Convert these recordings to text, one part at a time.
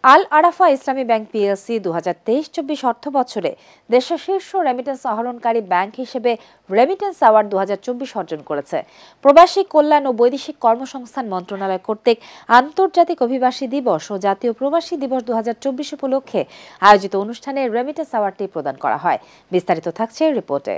আল আরাফা ইসলামী bank PLC 2023-24 অর্থ বছরে দেশের শীর্ষ রেমিটেন্স আহরণকারী ব্যাংক হিসেবে রেমিটেন্স অ্যাওয়ার্ড 2024 অর্জন করেছে। প্রবাসী কল্যাণ ও বৈদেশিক কর্মসংস্থান মন্ত্রণালয় কর্তৃক আন্তর্জাতিক অভিবাসী দিবস ও জাতীয় প্রবাসী দিবস 2024 উপলক্ষে আয়োজিত অনুষ্ঠানে রেমিটেন্স অ্যাওয়ার্ডটি প্রদান করা হয়। বিস্তারিত থাকছে রিপোর্টে।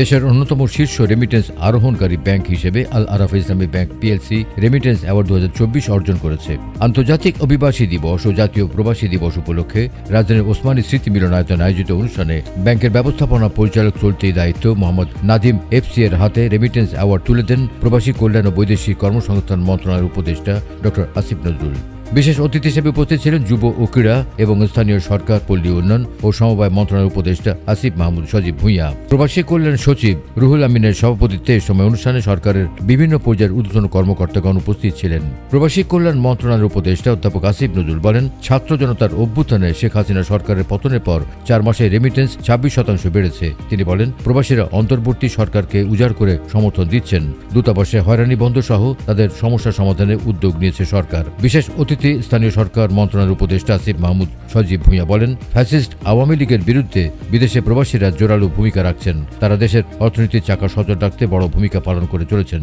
দেশের অন্যতম শীর্ষ রেমিটেন্স আরোহণকারী ব্যাংক হিসেবে আল আরাফা ইসলামী ব্যাংক পিএলসি রেমিটেন্স অ্যাওয়ার্ড 2024 অর্জন করেছে। আন্তর্জাতিক অভিবাসী দিবস ও জাতীয় প্রবাসী দিবস উপলক্ষে রাজধানীর ওসমানী স্মৃতি মিলনায়তনে আয়োজিত অনুষ্ঠানে ব্যাংকের ব্যবস্থাপনা পরিচালক চলতি দায়িত্ব মোহাম্মদ নাদিম এফসি এর হাতে রেমিটেন্স অ্যাওয়ার্ড তুলে দেন প্রবাসী কল্যাণ ও বৈদেশিক কর্মসংস্থান মন্ত্রণালয়ের উপদেষ্টা ডক্টর আসিফ নজরুল। বিশেষ অতিথি হিসেবে উপস্থিত ছিলেন যুব ও ক্রীড়া এবং স্থানীয় সরকার, পল্লী উন্নয়ন ও সমবায় মন্ত্রণালয়ের উপদেষ্টা আসিফ মাহমুদ সজীব ভূঁইয়া। প্রবাসী কল্যাণ সচিব রুহুল আমিনের সভাপতিত্বে এই সময় অনুষ্ঠানে সরকারের বিভিন্ন পর্যায়ের ঊর্ধ্বতন কর্মকর্তাগণ উপস্থিত ছিলেন। প্রবাসী কল্যাণ মন্ত্রণালয়ের উপদেষ্টা অধ্যাপক আসিফ নজরুল বলেন, ছাত্র জনতার অভ্যুত্থানে শেখ হাসিনা সরকারের পতনের পর 4 মাসে রেমিটেন্স 26% বেড়েছে। তিনি বলেন, প্রবাসীরা অন্তর্বর্তী সরকারকে উজাড় করে সমর্থন দিচ্ছেন। দূতাবাসে হয়রানি বন্ধ সহ তাদের সমস্যা সমাধানে উদ্যোগ নিয়েছে সরকার। বিশেষ অতিথি স্থানীয় সরকার মন্ত্রণালয়ের উপদেষ্টা আসিফ মাহমুদ সজীব ভূঁইয়া বলেন, ফ্যাসিস্ট আওয়ামী লীগের বিরুদ্ধে বিদেশে প্রবাসীরা জোরালো ভূমিকা রাখছেন। তারা দেশের অর্থনীতির চাকা সচল রাখতে বড় ভূমিকা পালন করে চলেছেন।